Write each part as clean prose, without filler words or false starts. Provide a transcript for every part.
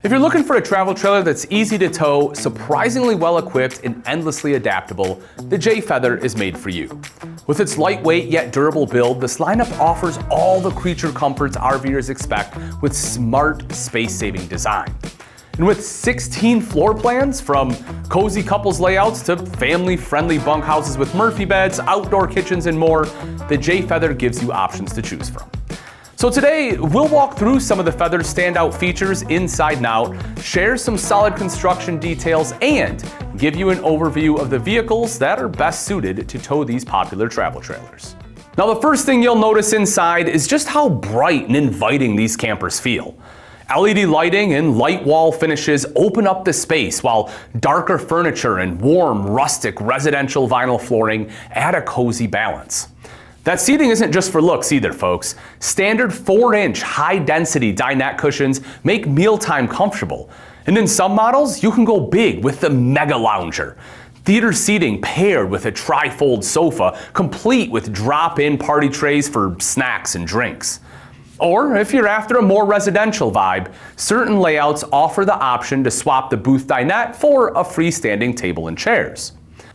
If you're looking for a travel trailer that's easy to tow, surprisingly well equipped, and endlessly adaptable, the Jay Feather is made for you. With its lightweight yet durable build, this lineup offers all the creature comforts RVers expect with smart, space-saving design. And with 16 floor plans, from cozy couples layouts to family-friendly bunkhouses with Murphy beds, outdoor kitchens, and more, the Jay Feather gives you options to choose from. So today, we'll walk through some of the Feather's standout features inside and out, share some solid construction details, and give you an overview of the vehicles that are best suited to tow these popular travel trailers. Now, the first thing you'll notice inside is just how bright and inviting these campers feel. LED lighting and light wall finishes open up the space, while darker furniture and warm, rustic residential vinyl flooring add a cozy balance. That seating isn't just for looks either, folks. Standard 4-inch high-density dinette cushions make mealtime comfortable. And in some models, you can go big with the Mega Lounger. Theater seating paired with a tri-fold sofa, complete with drop-in party trays for snacks and drinks. Or if you're after a more residential vibe, certain layouts offer the option to swap the booth dinette for a freestanding table and chairs.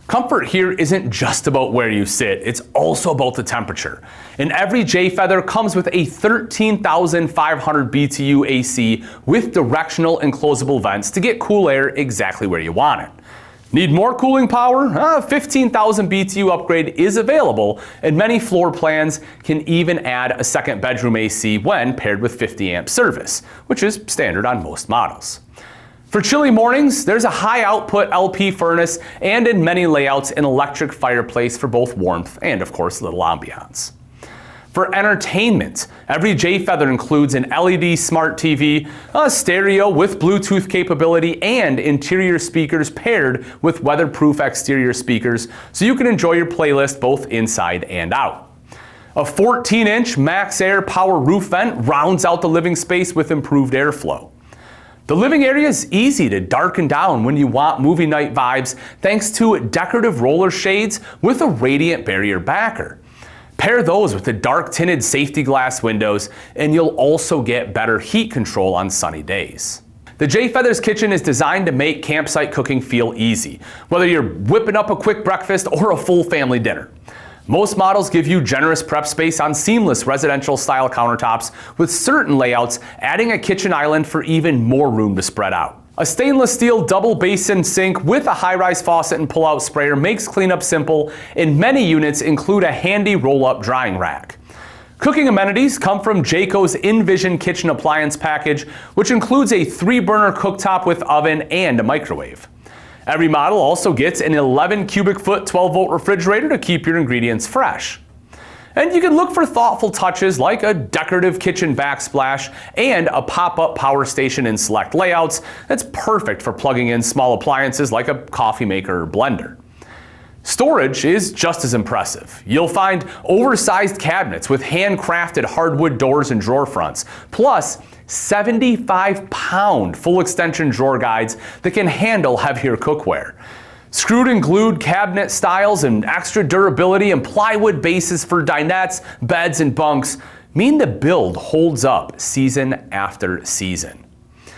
Comfort here isn't just about where you sit, it's also about the temperature. And every Jay Feather comes with a 13,500 BTU AC with directional enclosable vents to get cool air exactly where you want it. Need more cooling power? A 15,000 BTU upgrade is available, and many floor plans can even add a second bedroom AC when paired with 50 amp service, which is standard on most models. For chilly mornings, there's a high output LP furnace, and in many layouts, an electric fireplace for both warmth and, of course, a little ambiance. For entertainment, every Jay Feather includes an LED smart TV, a stereo with Bluetooth capability, and interior speakers paired with weatherproof exterior speakers, so you can enjoy your playlist both inside and out. A 14-inch Max Air power roof vent rounds out the living space with improved airflow. The living area is easy to darken down when you want movie night vibes thanks to decorative roller shades with a radiant barrier backer. Pair those with the dark tinted safety glass windows and you'll also get better heat control on sunny days. The Jay Feather's kitchen is designed to make campsite cooking feel easy, whether you're whipping up a quick breakfast or a full family dinner. Most models give you generous prep space on seamless residential style countertops, with certain layouts adding a kitchen island for even more room to spread out. A stainless steel double basin sink with a high-rise faucet and pull-out sprayer makes cleanup simple, and many units include a handy roll-up drying rack. Cooking amenities come from Jayco's Envision kitchen appliance package, which includes a 3-burner cooktop with oven and a microwave. Every model also gets an 11 cubic foot 12-volt refrigerator to keep your ingredients fresh. And you can look for thoughtful touches like a decorative kitchen backsplash and a pop-up power station in select layouts that's perfect for plugging in small appliances like a coffee maker or blender. Storage is just as impressive. You'll find oversized cabinets with handcrafted hardwood doors and drawer fronts, plus 75-pound full extension drawer guides that can handle heavier cookware. Screwed and glued cabinet styles and extra durability and plywood bases for dinettes, beds, and bunks mean the build holds up season after season.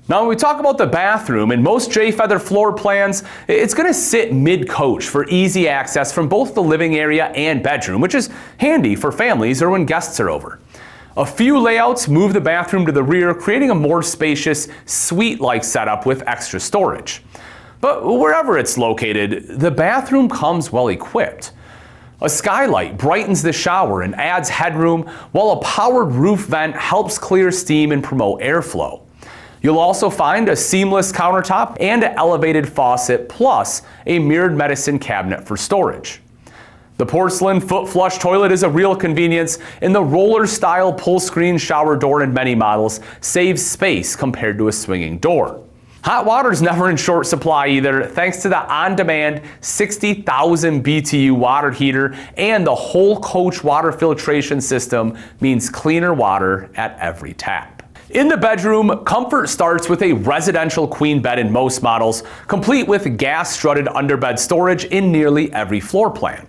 Now, when we talk about the bathroom, in most Jay Feather floor plans, it's going to sit mid-coach for easy access from both the living area and bedroom, which is handy for families or when guests are over. A few layouts move the bathroom to the rear, creating a more spacious, suite-like setup with extra storage. But wherever it's located, the bathroom comes well equipped. A skylight brightens the shower and adds headroom, while a powered roof vent helps clear steam and promote airflow. You'll also find a seamless countertop and an elevated faucet, plus a mirrored medicine cabinet for storage. The porcelain foot flush toilet is a real convenience, and the roller-style pull-screen shower door in many models saves space compared to a swinging door. Hot water's never in short supply either, thanks to the on-demand 60,000 BTU water heater, and the whole coach water filtration system means cleaner water at every tap. In the bedroom, comfort starts with a residential queen bed in most models, complete with gas strutted underbed storage in nearly every floor plan.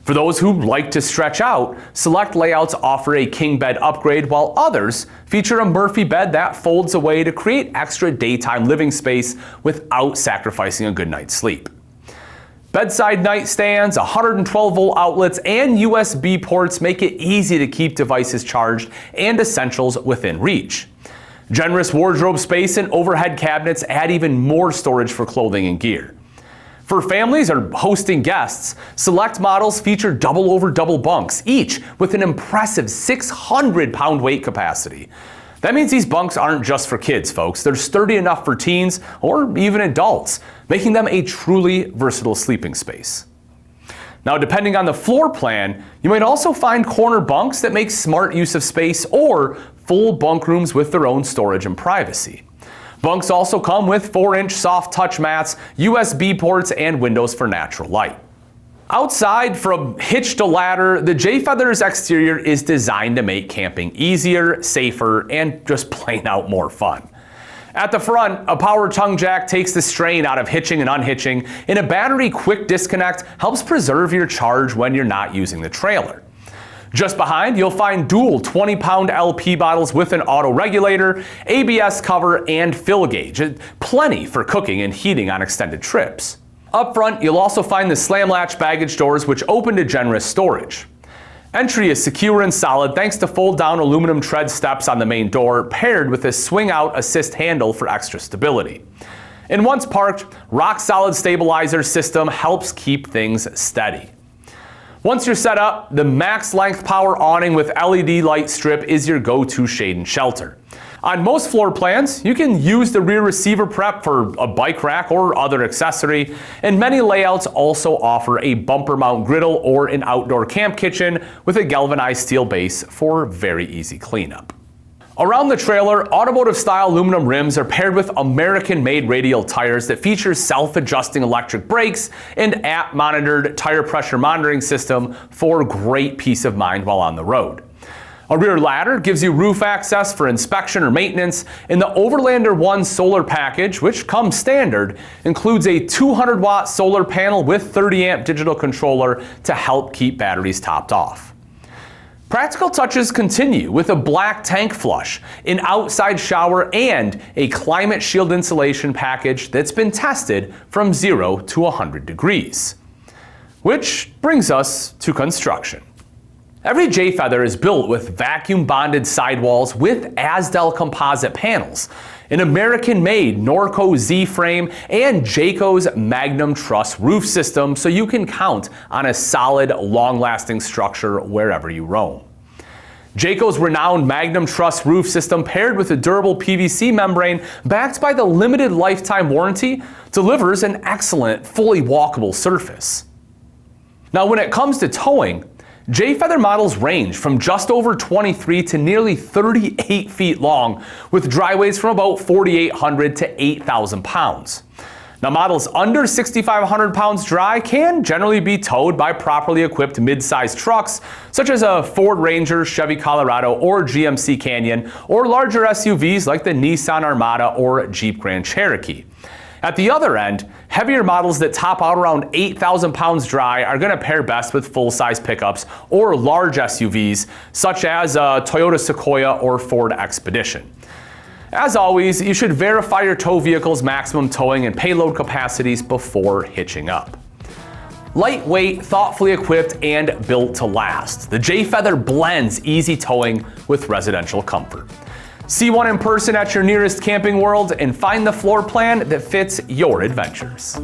For those who like to stretch out, select layouts offer a king bed upgrade, while others feature a Murphy bed that folds away to create extra daytime living space without sacrificing a good night's sleep. Bedside nightstands, 112-volt outlets, and USB ports make it easy to keep devices charged and essentials within reach. Generous wardrobe space and overhead cabinets add even more storage for clothing and gear. For families or hosting guests, select models feature double over double bunks, each with an impressive 600-pound weight capacity. That means these bunks aren't just for kids, folks. They're sturdy enough for teens or even adults, making them a truly versatile sleeping space. Now, depending on the floor plan, you might also find corner bunks that make smart use of space, or full bunk rooms with their own storage and privacy. Bunks also come with 4-inch soft touch mats, USB ports, and windows for natural light. Outside, from hitch to ladder, the Jay Feather's exterior is designed to make camping easier, safer, and just plain out more fun. At the front, a power tongue jack takes the strain out of hitching and unhitching, and a battery quick disconnect helps preserve your charge when you're not using the trailer. Just behind, you'll find dual 20-pound LP bottles with an auto regulator, ABS cover, and fill gauge. Plenty for cooking and heating on extended trips. Up front, you'll also find the slam latch baggage doors, which open to generous storage. Entry is secure and solid thanks to fold-down aluminum tread steps on the main door, paired with a swing-out assist handle for extra stability. And once parked, rock-solid stabilizer system helps keep things steady. Once you're set up, the max length power awning with LED light strip is your go-to shade and shelter. On most floor plans, you can use the rear receiver prep for a bike rack or other accessory, and many layouts also offer a bumper mount griddle or an outdoor camp kitchen with a galvanized steel base for very easy cleanup. Around the trailer, automotive-style aluminum rims are paired with American-made radial tires that feature self-adjusting electric brakes and app-monitored tire pressure monitoring system for great peace of mind while on the road. A rear ladder gives you roof access for inspection or maintenance, and the Overlander One solar package, which comes standard, includes a 200-watt solar panel with 30-amp digital controller to help keep batteries topped off. Practical touches continue with a black tank flush, an outside shower, and a climate shield insulation package that's been tested from 0 to 100 degrees. Which brings us to construction. Every Jay Feather is built with vacuum-bonded sidewalls with Asdel composite panels, an American-made Norco Z-frame, and Jayco's Magnum Truss roof system, so you can count on a solid, long-lasting structure wherever you roam. Jayco's renowned Magnum Truss roof system, paired with a durable PVC membrane backed by the limited lifetime warranty, delivers an excellent, fully walkable surface. Now, when it comes to towing, Jay Feather models range from just over 23 to nearly 38 feet long, with dry weights from about 4,800 to 8,000 pounds. Now, models under 6,500 pounds dry can generally be towed by properly equipped mid-sized trucks, such as a Ford Ranger, Chevy Colorado, or GMC Canyon, or larger SUVs like the Nissan Armada or Jeep Grand Cherokee. At the other end, heavier models that top out around 8,000 pounds dry are going to pair best with full-size pickups or large SUVs, such as a Toyota Sequoia or Ford Expedition. As always, you should verify your tow vehicle's maximum towing and payload capacities before hitching up. Lightweight, thoughtfully equipped, and built to last, the Jay Feather blends easy towing with residential comfort. See one in person at your nearest Camping World and find the floor plan that fits your adventures.